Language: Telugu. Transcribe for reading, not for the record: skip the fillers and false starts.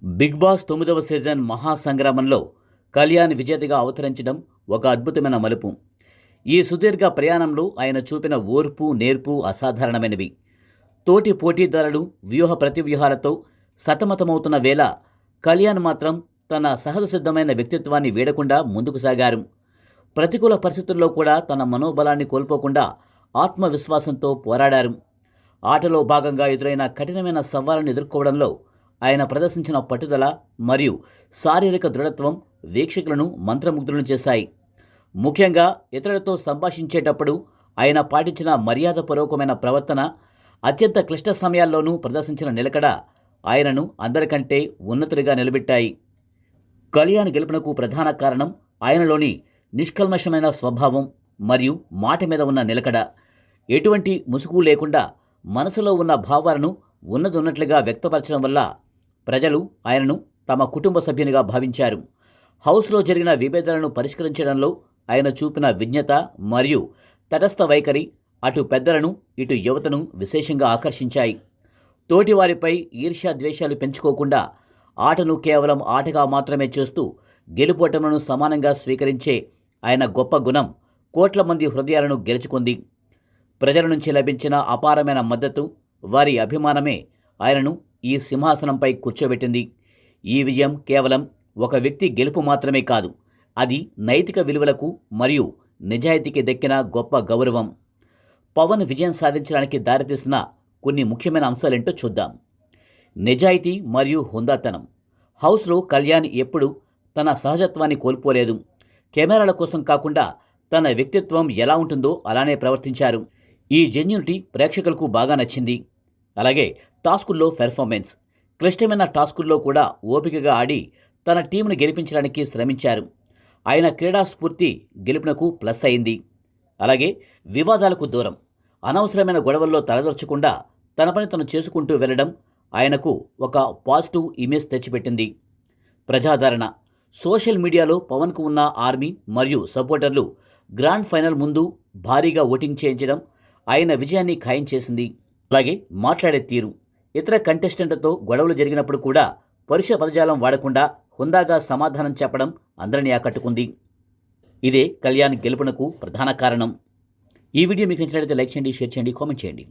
బిగ్ బాస్ 9వ సీజన్ మహాసంగ్రామంలో కళ్యాణ్ విజేతగా అవతరించడం ఒక అద్భుతమైన మలుపు. ఈ సుదీర్ఘ ప్రయాణంలో ఆయన చూపిన ఓర్పు, నేర్పు అసాధారణమైనవి. తోటి పోటీదారులు వ్యూహ ప్రతివ్యూహాలతో సతమతమవుతున్న వేళ కళ్యాణ్ మాత్రం తన సహజసిద్ధమైన వ్యక్తిత్వాన్ని వీడకుండా ముందుకు సాగారు. ప్రతికూల పరిస్థితుల్లో కూడా తన మనోబలాన్ని కోల్పోకుండా ఆత్మవిశ్వాసంతో పోరాడారు. ఆటలో భాగంగా ఎదురైన కఠినమైన సవాళ్లను ఎదుర్కోవడంలో ఆయన ప్రదర్శించిన పట్టుదల మరియు శారీరక దృఢత్వం వీక్షకులను మంత్రముగ్ధులను చేశాయి. ముఖ్యంగా ఇతరులతో సంభాషించేటప్పుడు ఆయన పాటించిన మర్యాదపూర్వకమైన ప్రవర్తన, అత్యంత క్లిష్ట సమయాల్లోనూ ప్రదర్శించిన నిలకడ ఆయనను అందరికంటే ఉన్నతుడిగా నిలబెట్టాయి. కళ్యాణ్ గెలుపునకు ప్రధాన కారణం ఆయనలోని నిష్కల్మషమైన స్వభావం మరియు మాట మీద ఉన్న నిలకడ. ఎటువంటి ముసుగు లేకుండా మనసులో ఉన్న భావాలను ఉన్నట్లుగా వ్యక్తపరచడం వల్ల ప్రజలు ఆయనను తమ కుటుంబ సభ్యునిగా భావించారు. హౌస్లో జరిగిన విభేదాలను పరిష్కరించడంలో ఆయన చూపిన విజ్ఞత మరియు తటస్థ వైఖరి అటు పెద్దలను ఇటు యువతను విశేషంగా ఆకర్షించాయి. తోటివారిపై ఈర్ష్య ద్వేషాలు పెంచుకోకుండా ఆటను కేవలం ఆటగా మాత్రమే చూస్తూ గెలుపోటములను సమానంగా స్వీకరించే ఆయన గొప్ప గుణం కోట్ల మంది హృదయాలను గెలుచుకుంది. ప్రజల నుంచి లభించిన అపారమైన మద్దతు, వారి అభిమానమే ఆయనను ఈ సింహాసనంపై కూర్చోబెట్టింది. ఈ విజయం కేవలం ఒక వ్యక్తి గెలుపు మాత్రమే కాదు, అది నైతిక విలువలకు మరియు నిజాయితీకి దక్కిన గొప్ప గౌరవం. పవన్ విజయం సాధించడానికి దారితీసిన కొన్ని ముఖ్యమైన అంశాలేంటో చూద్దాం. నిజాయితీ మరియు హుందాతనం. హౌస్లో కళ్యాణ్ ఎప్పుడూ తన సహజత్వాన్ని కోల్పోలేదు. కెమెరాల కోసం కాకుండా తన వ్యక్తిత్వం ఎలా ఉంటుందో అలానే ప్రవర్తించారు. ఈ జెన్యూనిటీ ప్రేక్షకులకు బాగా నచ్చింది. అలాగే టాస్కుల్లో పెర్ఫార్మెన్స్. క్లిష్టమైన టాస్కుల్లో కూడా ఓపికగా ఆడి తన టీంను గెలిపించడానికి శ్రమించారు. ఆయన క్రీడా స్ఫూర్తి గెలుపునకు ప్లస్ అయింది. అలాగే వివాదాలకు దూరం. అనవసరమైన గొడవల్లో తలదొరచకుండా తన పని తను చేసుకుంటూ వెళ్ళడం ఆయనకు ఒక పాజిటివ్ ఇమేజ్ తెచ్చిపెట్టింది. ప్రజాదరణ. సోషల్ మీడియాలో పవన్కు ఉన్న ఆర్మీ మరియు సపోర్టర్లు గ్రాండ్ ఫైనల్ ముందు భారీగా ఓటింగ్ చేయించడం ఆయన విజయాన్ని ఖాయం చేసింది. అలాగే మాట్లాడే తీరు. ఇతర కంటెస్టెంట్లతో గొడవలు జరిగినప్పుడు కూడా పరుష పదజాలం వాడకుండా హుందాగా సమాధానం చెప్పడం అందరినీ ఆకట్టుకుంది. ఇదే కళ్యాణ్ గెలుపునకు ప్రధాన కారణం. ఈ వీడియో మీకు నచ్చినట్లయితే లైక్ చేయండి, షేర్ చేయండి, కామెంట్ చేయండి.